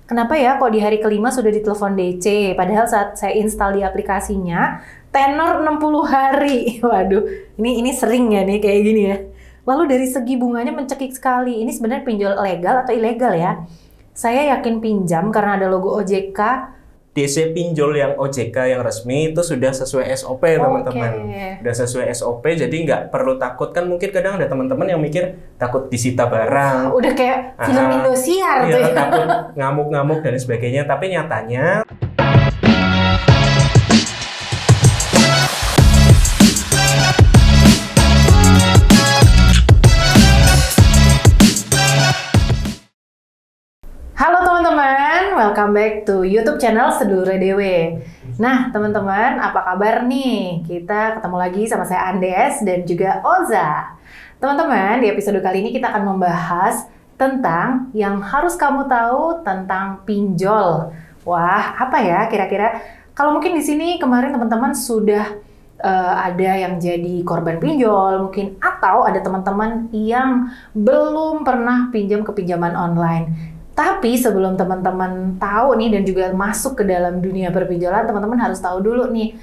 Kenapa ya kok di hari kelima sudah ditelepon DC? Padahal saat saya install di aplikasinya, tenor 60 hari. Waduh, ini sering ya nih kayak gini ya. Lalu dari segi bunganya mencekik sekali. Ini sebenarnya pinjol legal atau ilegal ya? Saya yakin pinjam karena ada logo OJK. DC pinjol yang OJK yang resmi itu sudah sesuai SOP teman-teman. Sudah sesuai SOP, jadi nggak perlu takut. Kan mungkin kadang ada teman-teman yang mikir takut disita barang. Udah kayak film Indosiar tuh ya. Takut ngamuk-ngamuk dan sebagainya. Tapi nyatanya Halo teman-teman, welcome back to YouTube channel Sedulure Dewe. Nah teman-teman, apa kabar nih? Kita ketemu lagi sama saya Andes dan juga Oza. Teman-teman, di episode kali ini kita akan membahas tentang yang harus kamu tahu tentang pinjol. Wah, apa ya kira-kira? Kalau mungkin di sini kemarin teman-teman sudah ada yang jadi korban pinjol mungkin, atau ada teman-teman yang belum pernah pinjam ke pinjaman online. Tapi sebelum teman-teman tahu nih dan juga masuk ke dalam dunia perpinjolan, teman-teman harus tahu dulu nih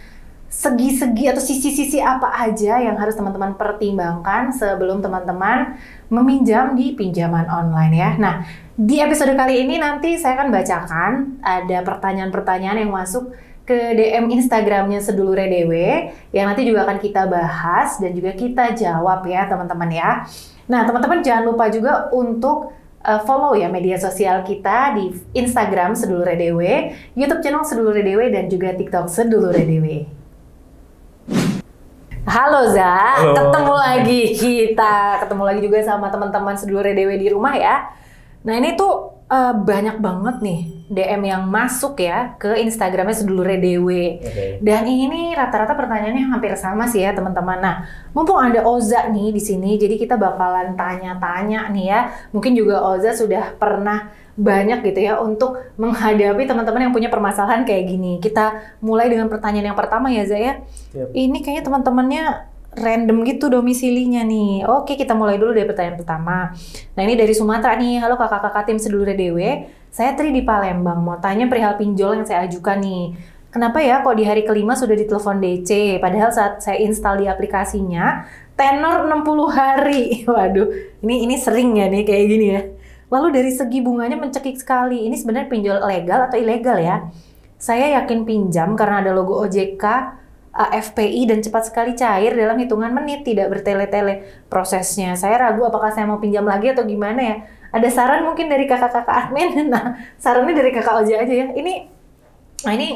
segi-segi atau sisi-sisi apa aja yang harus teman-teman pertimbangkan sebelum teman-teman meminjam di pinjaman online ya. Nah, di episode kali ini nanti saya akan bacakan ada pertanyaan-pertanyaan yang masuk ke DM Instagramnya Sedulure Dewe yang nanti juga akan kita bahas dan juga kita jawab ya teman-teman ya. Nah, teman-teman jangan lupa juga untuk follow ya media sosial kita di Instagram Sedulure Dewe, YouTube channel Sedulure Dewe, dan juga TikTok Sedulure Dewe. Halo Za, halo. Ketemu lagi ketemu lagi juga sama teman-teman Sedulure Dewe di rumah ya. Nah ini tuh banyak banget nih DM yang masuk ya ke Instagramnya Sedulure Dewe. Dan ini rata-rata pertanyaannya hampir sama sih ya teman-teman. Nah, mumpung ada Oza nih di sini, jadi kita bakalan tanya-tanya nih ya. Mungkin juga Oza sudah pernah banyak gitu ya untuk menghadapi teman-teman yang punya permasalahan kayak gini. Kita mulai dengan pertanyaan yang pertama ya Za ya. Yep. Ini kayaknya teman-temannya random gitu domisilinya nih. Oke, kita mulai dulu dari pertanyaan pertama. Nah, ini dari Sumatera nih. Halo kakak-kakak tim Sedulure Dewe. Saya Tri di Palembang. Mau tanya perihal pinjol yang saya ajukan nih. Kenapa ya kok di hari kelima sudah ditelepon DC? Padahal saat saya install di aplikasinya, tenor 60 hari. Waduh, ini sering ya nih kayak gini ya. Lalu dari segi bunganya mencekik sekali. Ini sebenarnya pinjol legal atau ilegal ya? Saya yakin pinjam karena ada logo OJK, FPI, dan cepat sekali cair dalam hitungan menit, tidak bertele-tele prosesnya. Saya ragu apakah saya mau pinjam lagi atau gimana ya. Ada saran mungkin dari kakak-kakak admin? Nah, sarannya dari kakak Oja aja ya. Ini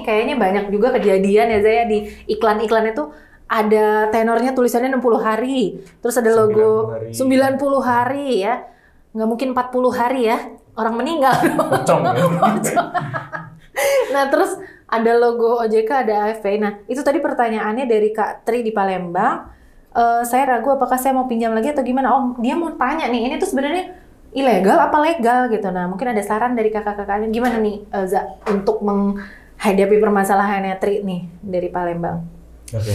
kayaknya banyak juga kejadian ya Zaya, di iklan-iklan itu ada tenornya tulisannya 60 hari. Terus ada logo 90 hari ya. Nggak mungkin 40 hari ya. Orang meninggal. Pocong ya. Nah, terus ada logo OJK, ada AFP. Nah, itu tadi pertanyaannya dari Kak Tri di Palembang. Saya ragu apakah saya mau pinjam lagi atau gimana. Oh, dia mau tanya nih, ini tuh sebenarnya ilegal apa legal gitu. Nah, mungkin ada saran dari kakak-kakaknya gimana nih Za, untuk menghadapi permasalahannya Tri nih dari Palembang. Oke.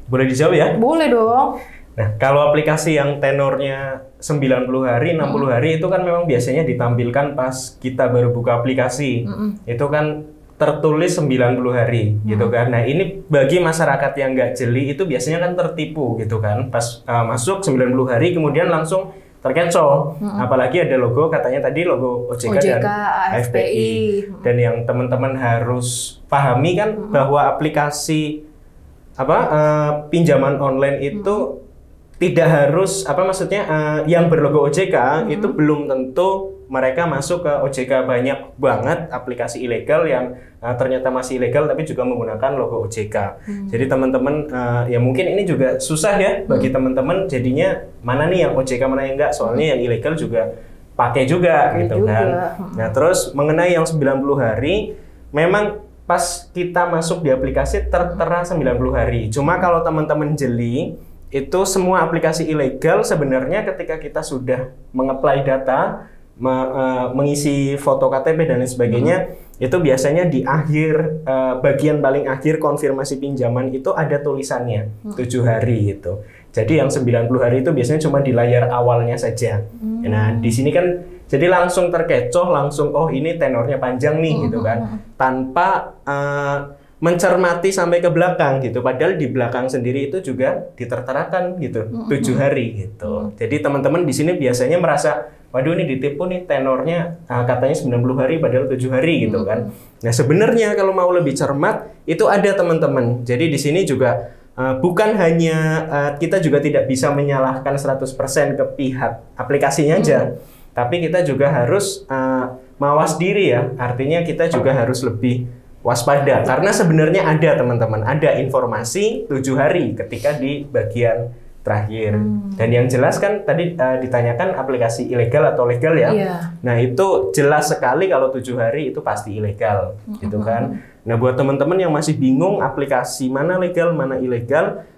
Boleh dijawab ya? Boleh dong. Nah, kalau aplikasi yang tenornya 90 hari, 60 hari itu kan memang biasanya ditampilkan pas kita baru buka aplikasi. Itu kan tertulis 90 hari gitu kan. Nah, ini bagi masyarakat yang nggak jeli itu biasanya kan tertipu gitu kan. Pas masuk 90 hari kemudian langsung terkecoh. Apalagi ada logo, katanya tadi logo OJK dan FPI. Dan yang teman-teman harus pahami kan bahwa aplikasi pinjaman online itu tidak harus yang berlogo OJK itu belum tentu mereka masuk ke OJK. Banyak banget aplikasi ilegal yang ternyata masih ilegal tapi juga menggunakan logo OJK. Jadi teman-teman ya mungkin ini juga susah ya bagi teman-teman, jadinya mana nih yang OJK mana yang enggak, soalnya yang ilegal juga pakai juga gitu kan. Nah, terus mengenai yang 90 hari, memang pas kita masuk di aplikasi tertera 90 hari. Cuma kalau teman-teman jeli, itu semua aplikasi ilegal sebenarnya ketika kita sudah mengapply data, mengisi foto KTP dan lain sebagainya, itu biasanya di akhir bagian paling akhir konfirmasi pinjaman itu ada tulisannya 7 hari gitu. Jadi yang 90 hari itu biasanya cuma di layar awalnya saja. Nah, di sini kan Jadi langsung terkecoh, langsung oh ini tenornya panjang nih gitu kan, tanpa mencermati sampai ke belakang gitu. Padahal di belakang sendiri itu juga diterterakan gitu, 7 hari gitu. Jadi teman-teman di sini biasanya merasa, waduh ini ditipu nih tenornya katanya 90 hari padahal 7 hari gitu kan. Nah sebenarnya kalau mau lebih cermat itu ada teman-teman. Jadi di sini juga bukan hanya kita juga tidak bisa menyalahkan 100% ke pihak aplikasinya aja. Tapi kita juga harus mawas diri ya, artinya kita juga harus lebih waspada. Karena sebenarnya ada teman-teman, ada informasi 7 hari ketika di bagian terakhir. Dan yang jelas kan tadi ditanyakan aplikasi ilegal atau legal ya. Nah itu jelas sekali kalau 7 hari itu pasti ilegal, gitu kan. Nah buat teman-teman yang masih bingung aplikasi mana legal, mana ilegal,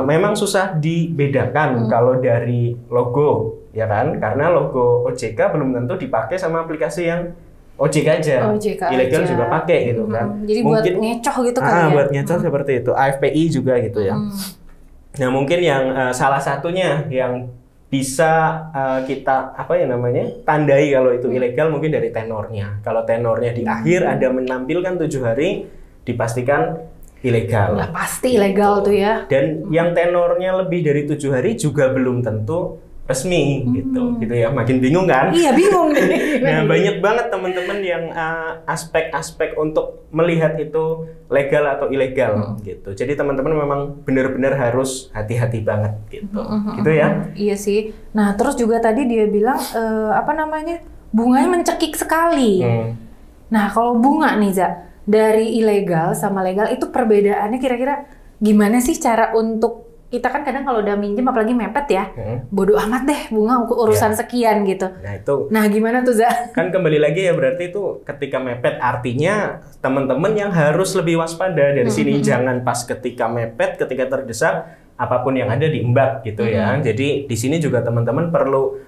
memang susah dibedakan kalau dari logo. Ya kan, karena logo OJK belum tentu dipakai sama aplikasi yang OJK aja, ilegal juga pakai gitu kan. Jadi mungkin, buat ngecoh gitu kan ya? Buat ngecoh seperti itu, AFPI juga gitu ya. Nah mungkin yang salah satunya yang bisa kita tandai kalau itu ilegal mungkin dari tenornya. Kalau tenornya di akhir ada menampilkan 7 hari, dipastikan ilegal. Ya pasti ilegal tuh ya. Dan yang tenornya lebih dari 7 hari juga belum tentu resmi gitu ya, makin bingung kan? Iya bingung nih. Nah banyak banget teman-teman yang aspek-aspek untuk melihat itu legal atau ilegal gitu. Jadi teman-teman memang benar-benar harus hati-hati banget gitu, gitu ya? Iya sih. Nah terus juga tadi dia bilang bunganya mencekik sekali. Nah kalau bunga nih Za, dari ilegal sama legal itu perbedaannya kira-kira gimana sih cara untuk kita kan kadang kalau udah minjem apalagi mepet ya, bodo amat deh bunga urusan sekian gitu. Nah gimana tuh Za? Kan kembali lagi ya berarti itu ketika mepet artinya teman-teman yang harus lebih waspada dari sini. Jangan pas ketika mepet, ketika terdesak apapun yang ada diembat gitu ya. Jadi di sini juga teman-teman perlu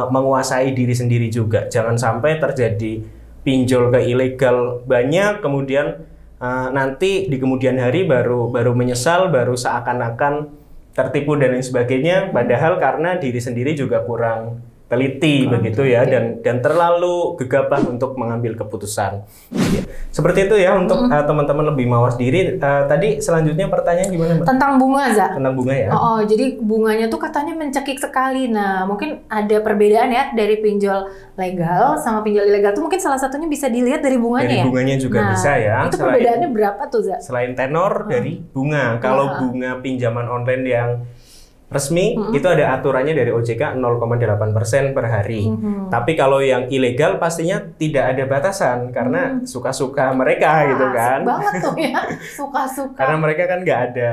menguasai diri sendiri juga. Jangan sampai terjadi pinjol ke ilegal banyak kemudian nanti di kemudian hari baru menyesal, baru seakan-akan tertipu dan lain sebagainya, padahal karena diri sendiri juga kurang teliti begitu ya, dan terlalu gegabah untuk mengambil keputusan. Seperti itu ya untuk teman-teman lebih mawas diri. Tadi selanjutnya pertanyaan gimana Mbak? Tentang bunga Za. Tentang bunga ya. Jadi bunganya tuh katanya mencekik sekali. Nah mungkin ada perbedaan ya dari pinjol legal sama pinjol ilegal tuh mungkin salah satunya bisa dilihat dari bunganya ya. Dari bunganya juga bisa ya. Itu perbedaannya berapa tuh Za? Selain tenor dari bunga. Kalau bunga pinjaman online yang resmi itu ada aturannya dari OJK 0,8% per hari. Tapi kalau yang ilegal pastinya tidak ada batasan karena suka-suka mereka gitu kan. Asik banget tuh ya, suka-suka. Karena mereka kan nggak ada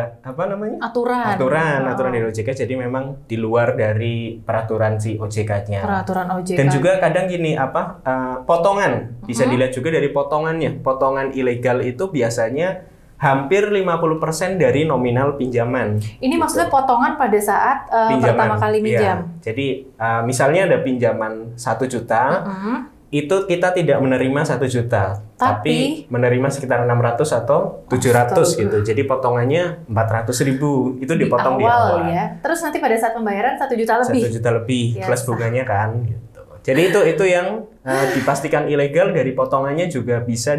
aturan dari OJK, jadi memang di luar dari peraturan si OJK-nya. Peraturan OJK. Dan juga kadang gini potongan bisa dilihat juga dari potongannya. Potongan ilegal itu biasanya hampir 50% dari nominal pinjaman. Ini maksudnya potongan pada saat pertama kali minjam? Ya. Jadi misalnya ada pinjaman 1 juta, itu kita tidak menerima 1 juta, tapi menerima sekitar 600 atau 700 gitu. Jadi potongannya 400.000 itu dipotong di awal. Ya. Terus nanti pada saat pembayaran 1 juta lebih? 1 juta lebih plus bunganya kan. Gitu. Jadi itu yang dipastikan ilegal, dari potongannya juga bisa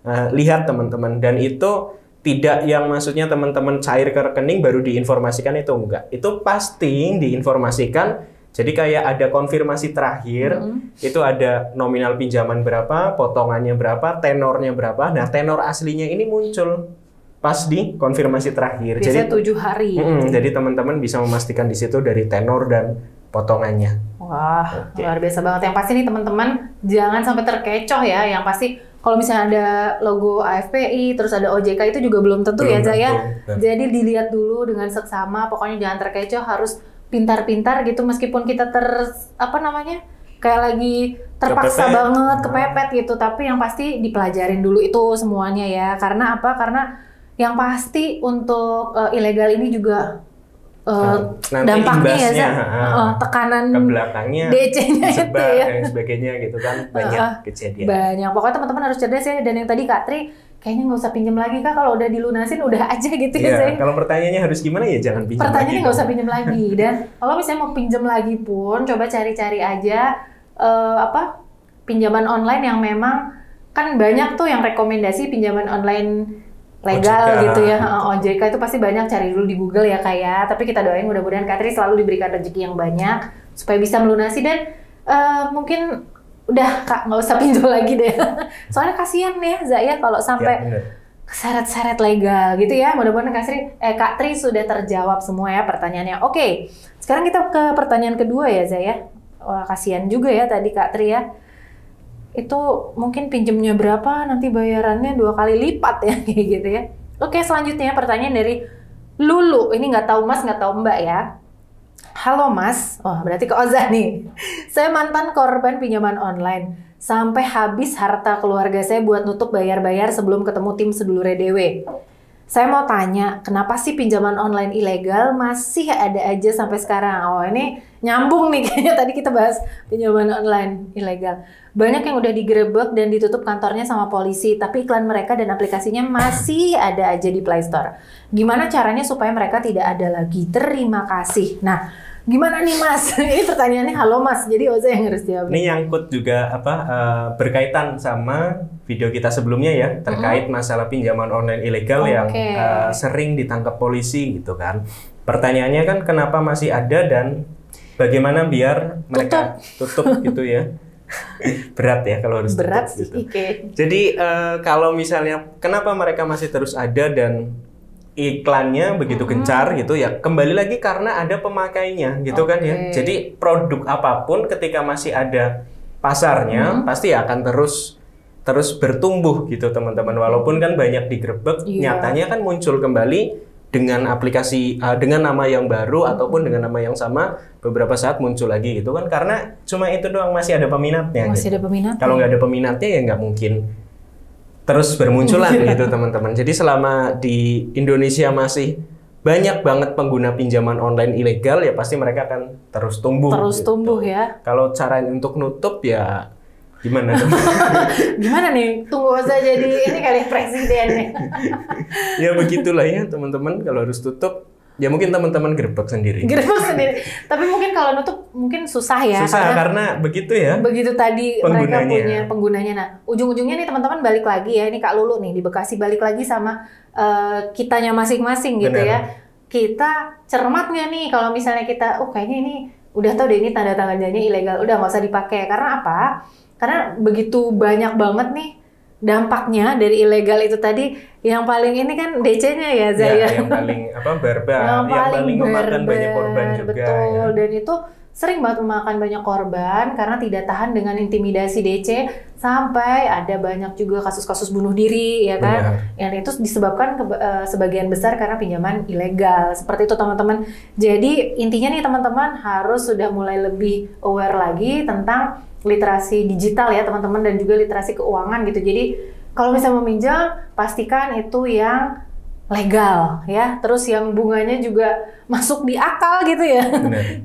lihat teman-teman, dan itu tidak yang maksudnya teman-teman cair ke rekening baru diinformasikan, itu enggak. Itu pasti diinformasikan. Jadi kayak ada konfirmasi terakhir, itu ada nominal pinjaman berapa, potongannya berapa, tenornya berapa. Nah, tenor aslinya ini muncul pas di konfirmasi terakhir. Biasanya 7 hari. Jadi teman-teman bisa memastikan di situ dari tenor dan potongannya. Wah, luar biasa banget. Yang pasti nih teman-teman jangan sampai terkecoh ya. Yang pasti kalau misalnya ada logo AFPI, terus ada OJK itu juga belum tentu ya Zaya. Jadi dilihat dulu dengan seksama. Pokoknya jangan terkecoh, harus pintar-pintar gitu. Meskipun kita kayak lagi terpaksa banget, kepepet gitu. Tapi yang pasti dipelajarin dulu itu semuanya ya. Karena apa? Karena yang pasti untuk ilegal ini juga dampaknya ya, tekanan ke belakangnya, DC-nya itu ya, dan sebagainya gitu kan, banyak kejadian. Banyak, pokoknya teman-teman harus cerdas ya. Dan yang tadi Kak Tri, kayaknya nggak usah pinjam lagi Kak, kalau udah dilunasin udah aja gitu ya. Kalau pertanyaannya harus gimana ya jangan pinjam. Pertanyaannya nggak usah pinjam lagi. Dan kalau misalnya mau pinjam lagi pun, coba cari-cari aja apa pinjaman online yang memang kan banyak tuh yang rekomendasi pinjaman online legal OJK. gitu ya. OJK itu pasti banyak, cari dulu di Google ya Kak ya. Tapi kita doain mudah-mudahan Kak Tri selalu diberikan rezeki yang banyak supaya bisa melunasi dan mungkin udah Kak nggak usah pinjol lagi deh. Soalnya kasihan ya Zaya kalau sampai keseret-seret legal gitu ya. Mudah-mudahan Kak Tri sudah terjawab semua ya pertanyaannya. Oke, sekarang kita ke pertanyaan kedua ya Zaya. Wah, kasihan juga ya tadi Kak Tri ya. Itu mungkin pinjemnya berapa, nanti bayarannya 2 kali lipat ya kayak gitu ya. Oke, selanjutnya pertanyaan dari Lulu. Ini nggak tahu Mas, nggak tahu Mbak ya. Halo Mas, wah berarti ke Oza nih. Saya mantan korban pinjaman online. Sampai habis harta keluarga saya buat nutup bayar-bayar sebelum ketemu tim sedulure dewe. Saya mau tanya, kenapa sih pinjaman online ilegal masih ada aja sampai sekarang? Oh ini nyambung nih kayaknya tadi kita bahas pinjaman online ilegal. Banyak yang udah digerebek dan ditutup kantornya sama polisi, tapi iklan mereka dan aplikasinya masih ada aja di Play Store. Gimana caranya supaya mereka tidak ada lagi? Terima kasih. Nah, gimana nih Mas? Ini pertanyaannya halo Mas, jadi Oza yang harus jawab. Ini nyangkut juga berkaitan sama video kita sebelumnya ya, terkait masalah pinjaman online ilegal yang sering ditangkap polisi gitu kan. Pertanyaannya kan kenapa masih ada dan bagaimana biar mereka tutup gitu ya. Berat ya kalau harus berat tutup sih, gitu. Jadi kalau misalnya kenapa mereka masih terus ada dan iklannya begitu gencar gitu ya, kembali lagi karena ada pemakainya gitu kan ya. Jadi produk apapun ketika masih ada pasarnya pasti akan terus bertumbuh gitu teman-teman. Walaupun kan banyak digerebek, nyatanya kan muncul kembali dengan aplikasi dengan nama yang baru ataupun dengan nama yang sama beberapa saat muncul lagi gitu kan, karena cuma itu doang masih ada peminatnya. Masih gitu. ada peminatnya. Kalau nggak ada peminatnya ya nggak mungkin terus bermunculan gitu teman-teman. Jadi selama di Indonesia masih banyak banget pengguna pinjaman online ilegal ya pasti mereka akan terus tumbuh. Terus gitu. tumbuh ya. Kalau cara untuk nutup ya gimana dong? Gimana nih? Tunggu Oza jadi ini kali presiden nih. Ya begitulah ya teman-teman, kalau harus tutup ya mungkin teman-teman gerbek sendiri. Gerbek sendiri. Tapi mungkin kalau nutup mungkin susah ya. Susah karena begitu ya. Begitu tadi mereka punya penggunanya. Nah, ujung-ujungnya nih teman-teman balik lagi ya. Ini Kak Lulu nih di Bekasi balik lagi sama kitanya masing-masing gitu ya. Kita cermat nggak nih kalau misalnya kita, kayaknya ini udah tahu deh ini tanda tangannya ilegal, udah nggak usah dipakai. Karena apa? Karena begitu banyak banget nih dampaknya dari ilegal itu tadi. Yang paling ini kan DC-nya ya Zaya. Yang paling barbar, yang paling memakan banyak korban juga. Betul, ya. Dan itu sering banget memakan banyak korban karena tidak tahan dengan intimidasi DC, sampai ada banyak juga kasus-kasus bunuh diri ya kan. Yang itu disebabkan sebagian besar karena pinjaman ilegal. Seperti itu teman-teman. Jadi intinya nih teman-teman harus sudah mulai lebih aware lagi tentang literasi digital ya teman-teman, dan juga literasi keuangan gitu. Jadi kalau misalnya meminjam pastikan itu yang legal ya, terus yang bunganya juga masuk di akal gitu ya.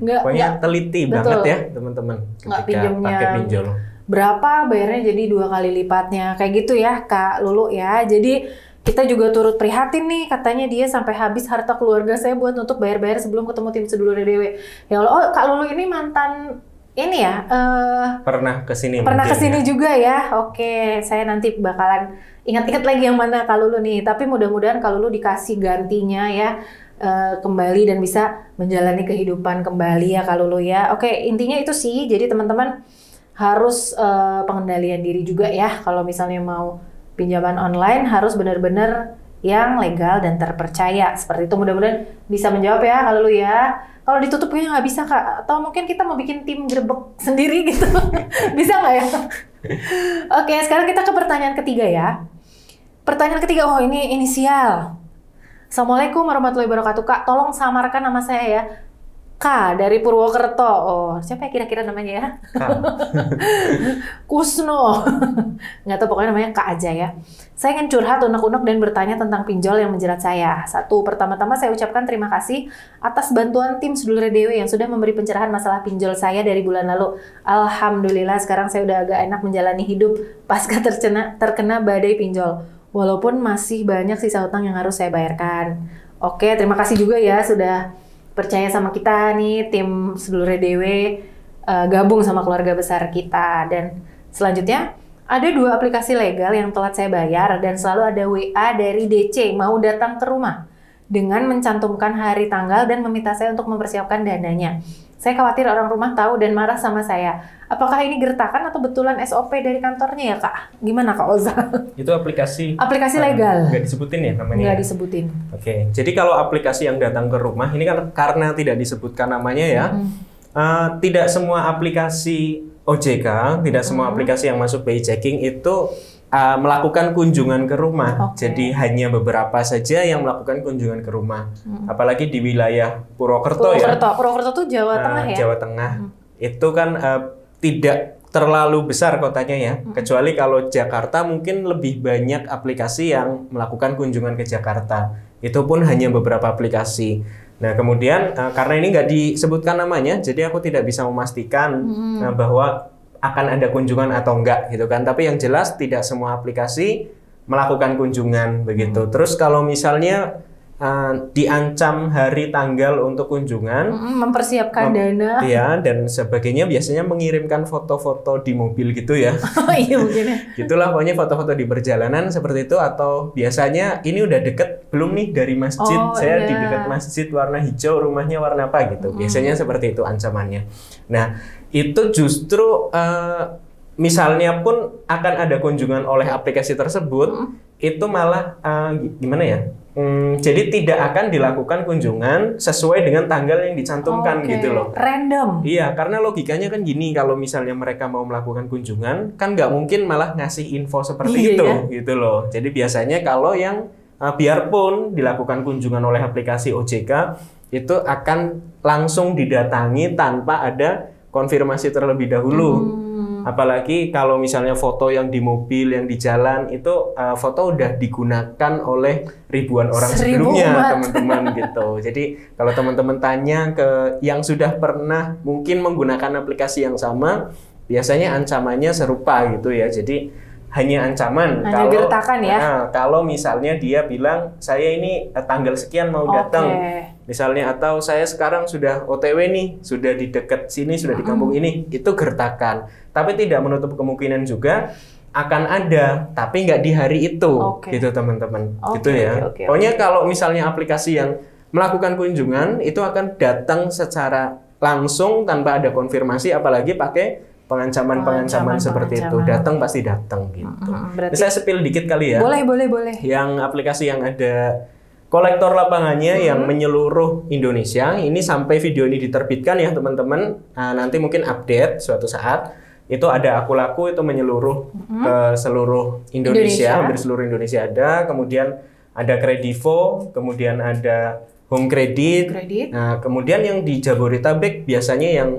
Pokoknya teliti banget ya teman-teman ketika pakai pinjol. Berapa bayarnya jadi 2 kali lipatnya kayak gitu ya Kak Lulu ya. Jadi kita juga turut prihatin nih, katanya dia sampai habis harta keluarga saya buat nutup bayar-bayar sebelum ketemu tim sedulure dewe. Ya Allah, Kak Lulu ini mantan ini ya, pernah kesini ya? Juga ya. Oke, saya nanti bakalan ingat-ingat lagi yang mana Kak Lulu nih. Tapi mudah-mudahan Kak Lulu dikasih gantinya ya, kembali dan bisa menjalani kehidupan kembali ya Kak Lulu ya. Oke, intinya itu sih. Jadi teman-teman harus pengendalian diri juga ya. Kalau misalnya mau pinjaman online harus benar-benar yang legal dan terpercaya. Seperti itu, mudah-mudahan bisa menjawab ya Kak Lulu ya. Kalau ditutup kayaknya nggak bisa Kak, atau mungkin kita mau bikin tim gerbek sendiri gitu. Bisa nggak ya? Oke, sekarang kita ke pertanyaan ketiga ya. Pertanyaan ketiga, ini inisial. Assalamualaikum warahmatullahi wabarakatuh. Kak, tolong samarkan nama saya ya. K dari Purwokerto. Siapa ya kira-kira namanya ya? Kusno. Nggak tahu, pokoknya namanya Kak aja ya. Saya ingin curhat, unek-unek, dan bertanya tentang pinjol yang menjerat saya. Pertama-tama saya ucapkan terima kasih atas bantuan tim sedulure dewe yang sudah memberi pencerahan masalah pinjol saya dari bulan lalu. Alhamdulillah sekarang saya udah agak enak menjalani hidup pasca terkena badai pinjol. Walaupun masih banyak sisa hutang yang harus saya bayarkan. Oke, terima kasih juga ya sudah percaya sama kita nih tim sedulure dewe. gabung sama keluarga besar kita. Dan selanjutnya ada 2 aplikasi legal yang telat saya bayar dan selalu ada WA dari DC mau datang ke rumah dengan mencantumkan hari tanggal dan meminta saya untuk mempersiapkan dananya. Saya khawatir orang rumah tahu dan marah sama saya. Apakah ini gertakan atau betulan SOP dari kantornya ya Kak? Gimana Kak Oza? Itu aplikasi legal. Nggak disebutin ya namanya? Nggak disebutin. Oke, jadi kalau aplikasi yang datang ke rumah, ini kan karena tidak disebutkan namanya ya, tidak semua aplikasi OJK, tidak semua aplikasi yang masuk BI Checking itu melakukan kunjungan ke rumah. Jadi hanya beberapa saja yang melakukan kunjungan ke rumah. Apalagi di wilayah Purwokerto ya. Purwokerto tuh Jawa Tengah ya? Jawa Tengah. Itu kan tidak terlalu besar kotanya ya. Kecuali kalau Jakarta mungkin lebih banyak aplikasi yang melakukan kunjungan ke Jakarta. Itu pun hanya beberapa aplikasi. Nah kemudian karena ini nggak disebutkan namanya, jadi aku tidak bisa memastikan bahwa akan ada kunjungan atau enggak gitu kan. Tapi yang jelas tidak semua aplikasi melakukan kunjungan begitu. Terus kalau misalnya diancam hari tanggal untuk kunjungan, mempersiapkan dana, ya dan sebagainya, biasanya mengirimkan foto-foto di mobil gitu ya. Iya mungkin ya. Gitulah pokoknya foto-foto di perjalanan seperti itu. Atau biasanya ini udah deket belum nih dari masjid, saya di dekat masjid warna hijau, rumahnya warna apa gitu. Biasanya seperti itu ancamannya. Nah itu justru misalnya pun akan ada kunjungan oleh aplikasi tersebut, itu malah gimana ya? Jadi tidak akan dilakukan kunjungan sesuai dengan tanggal yang dicantumkan gitu loh. Random. Iya, karena logikanya kan gini, kalau misalnya mereka mau melakukan kunjungan, kan nggak mungkin malah ngasih info seperti itu gitu loh. Jadi biasanya kalau yang biarpun dilakukan kunjungan oleh aplikasi OJK, itu akan langsung didatangi tanpa ada konfirmasi terlebih dahulu. Apalagi kalau misalnya foto yang di mobil, yang di jalan, itu foto udah digunakan oleh ribuan orang sebelumnya, teman-teman gitu. Jadi kalau teman-teman tanya ke yang sudah pernah mungkin menggunakan aplikasi yang sama, biasanya ancamannya serupa gitu ya. Jadi hanya ancaman. Hanya gertakan ya. Kalau misalnya dia bilang saya ini tanggal sekian mau datang, misalnya, atau saya sekarang sudah OTW nih, sudah di dekat sini, sudah di kampung ini, itu gertakan. Tapi tidak menutup kemungkinan juga akan ada, tapi nggak di hari itu, gitu teman-teman. Gitu ya. Pokoknya kalau misalnya aplikasi yang melakukan kunjungan itu akan datang secara langsung tanpa ada konfirmasi, apalagi pakai pengancaman seperti itu. Datang pasti datang gitu. Berarti saya spill dikit kali ya. Boleh. Yang aplikasi yang ada kolektor lapangannya yang menyeluruh Indonesia, ini sampai video ini diterbitkan ya teman-teman. Nanti mungkin update suatu saat. Itu ada Akulaku, itu menyeluruh ke seluruh Indonesia, hampir seluruh Indonesia ada. Kemudian ada Kredivo, kemudian ada Home Credit. Nah, kemudian yang di Jabodetabek biasanya yang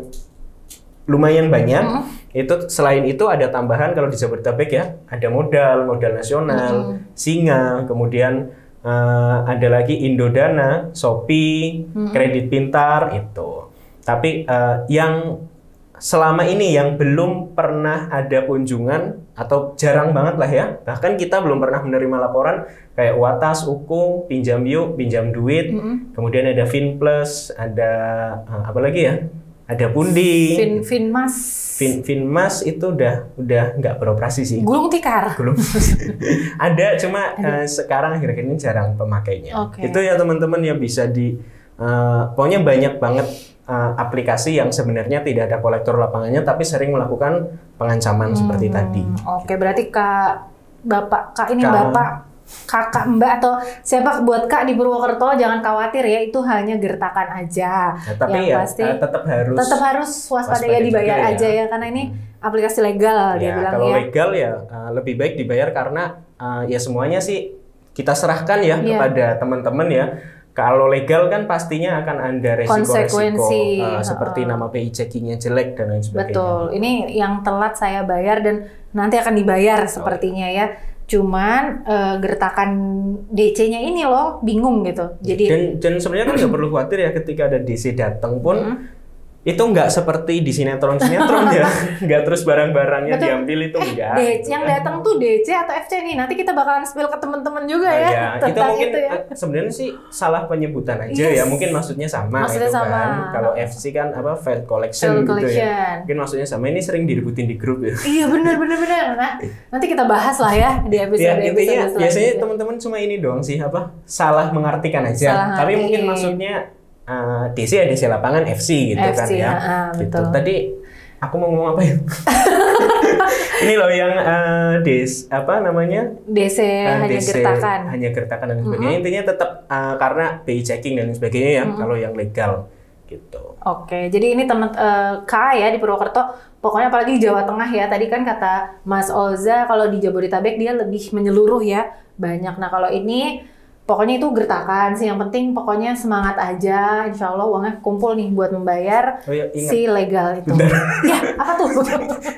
lumayan banyak. Itu selain itu ada tambahan kalau di Jabodetabek ya, ada modal nasional, Singa, kemudian ada lagi Indodana, Shopee, Kredit Pintar itu. Tapi yang selama ini yang belum pernah ada kunjungan atau jarang banget lah ya, bahkan kita belum pernah menerima laporan kayak Watas, Uku, Pinjam Yuk, Pinjam Duit, kemudian ada Finplus, ada apa lagi ya? Ada Pundi, Finmas itu udah nggak beroperasi sih. Gulung Tikar. Ada, cuma sekarang akhir-akhir ini jarang pemakainya. Itu ya teman-teman yang bisa pokoknya banyak banget aplikasi yang sebenarnya tidak ada kolektor lapangannya tapi sering melakukan pengancaman seperti tadi. Berarti Bapak, Kakak, Mbak atau siapa buat Kak di Purwokerto jangan khawatir ya, itu hanya gertakan aja. Tapi yang pasti tetap harus waspada ya, dibayar aja ya karena ini aplikasi legal dia bilang kalau legal ya lebih baik dibayar karena ya semuanya sih kita serahkan ya kepada teman-teman ya. Kalau legal kan pastinya akan ada resiko-resiko seperti nama BI Checking-nya jelek dan lain sebagainya. Betul, ini yang telat saya bayar dan nanti akan dibayar sepertinya ya. Cuman gertakan DC-nya ini loh bingung gitu. Jadi dan sebenarnya kan nggak perlu khawatir ya ketika ada DC datang pun itu nggak seperti di sinetron-sinetron ya, nggak terus barang-barangnya diambil itu enggak. Yang datang tuh DC atau FC nih, nanti kita bakalan spill ke teman-teman juga ya itu tentang mungkin itu ya. Sebenarnya sih salah penyebutan aja ya, mungkin maksudnya sama Maksudnya itu sama. kan. Kalau FC kan apa Failed Collection gitu ya, mungkin maksudnya sama. Ini sering diributin di grup ya. Iya benar. Nah, nanti kita bahas lah ya di episode intinya selanjutnya. biasanya teman-teman cuma ini doang sih, apa salah mengartikan aja. Tapi mungkin maksudnya DC ya DC lapangan, FC gitu kan ya. Gitu. Betul. Tadi aku mau ngomong apa ya? Ini loh yang DC hanya gertakan dan sebagainya. Intinya tetap karena BI checking dan sebagainya ya, kalau yang legal gitu. Oke, jadi ini teman K ya di Purwokerto, pokoknya apalagi di Jawa Tengah ya. Tadi kan kata Mas Oza kalau di Jabodetabek dia lebih menyeluruh ya, banyak. Nah kalau ini pokoknya itu gertakan sih, yang penting pokoknya semangat aja, insya Allah uangnya kumpul nih buat membayar si legal itu. Ya, apa tuh?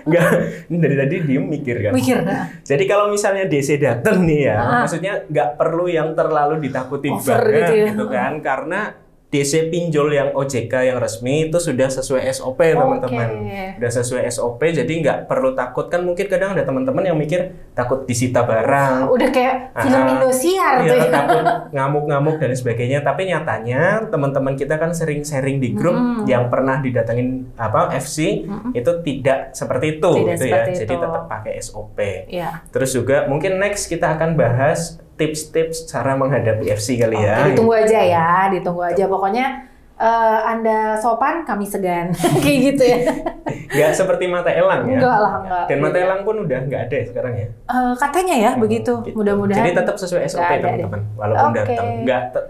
Enggak, ini dari tadi diem mikir kan. Jadi kalau misalnya DC datang nih ya, maksudnya nggak perlu yang terlalu ditakuti banget gitu kan, karena DC pinjol yang OJK yang resmi itu sudah sesuai SOP teman-teman. Sudah sesuai SOP, jadi nggak perlu takut. Kan mungkin kadang ada teman-teman yang mikir takut disita barang. Udah kayak film Indosiar tuh ya. Takut ngamuk-ngamuk dan sebagainya. Tapi nyatanya teman-teman kita kan sering sharing di grup yang pernah didatengin FC itu tidak seperti itu, gitu ya. Jadi tetap pakai SOP. Terus juga mungkin next kita akan bahas tips-tips cara menghadapi FC kali ya. Ditunggu aja ya, ditunggu aja. Pokoknya Anda sopan, kami segan. Kayak gitu ya. Nggak seperti mata elang ya. Enggak lah, enggak. Dan mata elang pun udah nggak ada ya sekarang ya. Katanya ya begitu. Gitu. Mudah-mudahan. Jadi tetap sesuai SOP teman-teman. Walaupun datang.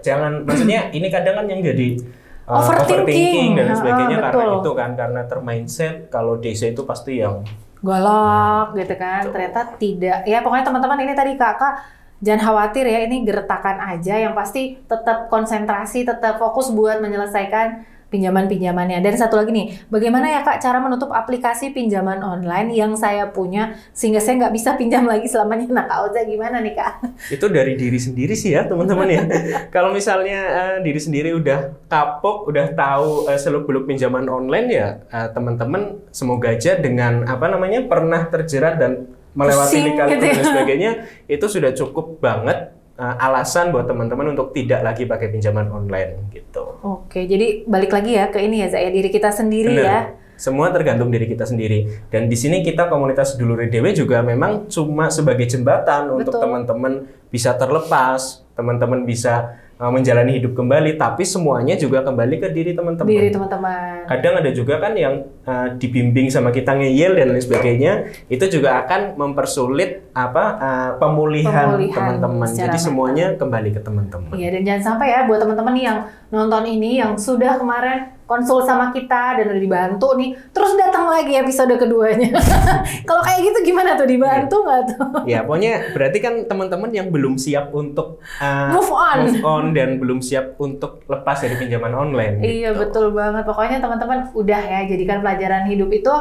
Jangan, maksudnya ini kadang kan yang jadi overthinking dan sebagainya karena itu kan, karena termindset kalau DC itu pasti yang galak gitu kan. Ternyata tidak. Ya pokoknya teman-teman ini tadi kakak jangan khawatir ya, ini gertakan aja, yang pasti tetap konsentrasi, tetap fokus buat menyelesaikan pinjaman-pinjamannya. Dan satu lagi nih, bagaimana ya Kak cara menutup aplikasi pinjaman online yang saya punya sehingga saya nggak bisa pinjam lagi selamanya? Nah Kak Oza gimana nih Kak? Itu dari diri sendiri sih ya teman-teman ya. Kalau misalnya diri sendiri udah kapok, udah tahu seluk-beluk pinjaman online ya, teman-teman semoga aja dengan pernah terjerat dan melewati lika-liku dan sebagainya, itu sudah cukup banget alasan buat teman-teman untuk tidak lagi pakai pinjaman online gitu. Oke, jadi balik lagi ya ke ini ya, Zaya, diri kita sendiri. Bener. Ya. Semua tergantung diri kita sendiri. Dan di sini kita komunitas Sedulur Dewe juga memang cuma sebagai jembatan untuk teman-teman bisa terlepas, teman-teman bisa menjalani hidup kembali, tapi semuanya juga kembali ke diri teman-teman. Diri teman-teman. Kadang ada juga kan yang dibimbing sama kita ngeyel dan lain sebagainya, itu juga akan mempersulit pemulihan teman-teman. Jadi semuanya kembali ke teman-teman. Iya, dan jangan sampai ya buat teman-teman yang nonton ini yang sudah kemarin konsul sama kita dan udah dibantu nih, terus datang lagi episode keduanya. Kalau kayak gitu gimana tuh, dibantu nggak tuh? Ya pokoknya berarti kan teman-teman yang belum siap untuk move on dan belum siap untuk lepas dari pinjaman online. Iya gitu. Betul banget. Pokoknya teman-teman udah ya, jadikan pelajaran hidup itu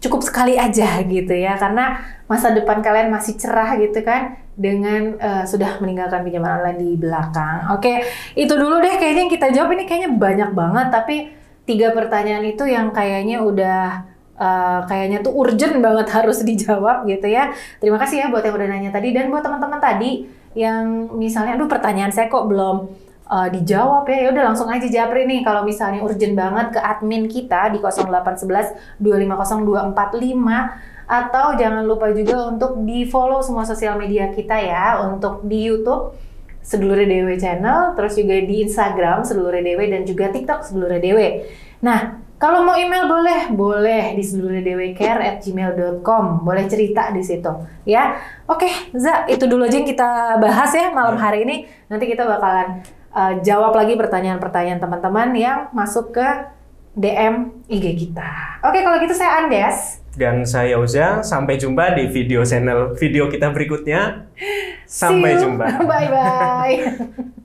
cukup sekali aja gitu ya, karena masa depan kalian masih cerah gitu kan dengan sudah meninggalkan pinjaman online di belakang. Oke, itu dulu deh kayaknya yang kita jawab. Ini kayaknya banyak banget, tapi 3 pertanyaan itu yang kayaknya udah kayaknya tuh urgent banget harus dijawab gitu ya. Terima kasih ya buat yang udah nanya tadi, dan buat teman-teman tadi yang misalnya aduh pertanyaan saya kok belum dijawab ya udah langsung aja japri nih kalau misalnya urgent banget ke admin kita di 0811 250 245, atau jangan lupa juga untuk di follow semua sosial media kita ya, untuk di YouTube Sedulur Dewe Channel, terus juga di Instagram Sedulur Dewe, dan juga TikTok Sedulur Dewe. Nah, kalau mau email boleh di sedulurdewecare@gmail.com, boleh cerita di situ ya. Oke, Za, itu dulu aja yang kita bahas ya malam hari ini. Nanti kita bakalan jawab lagi pertanyaan-pertanyaan teman-teman yang masuk ke DM IG kita. Oke, kalau gitu saya Andes. Dan saya Oza. Sampai jumpa di video kita berikutnya. Sampai jumpa. Bye-bye.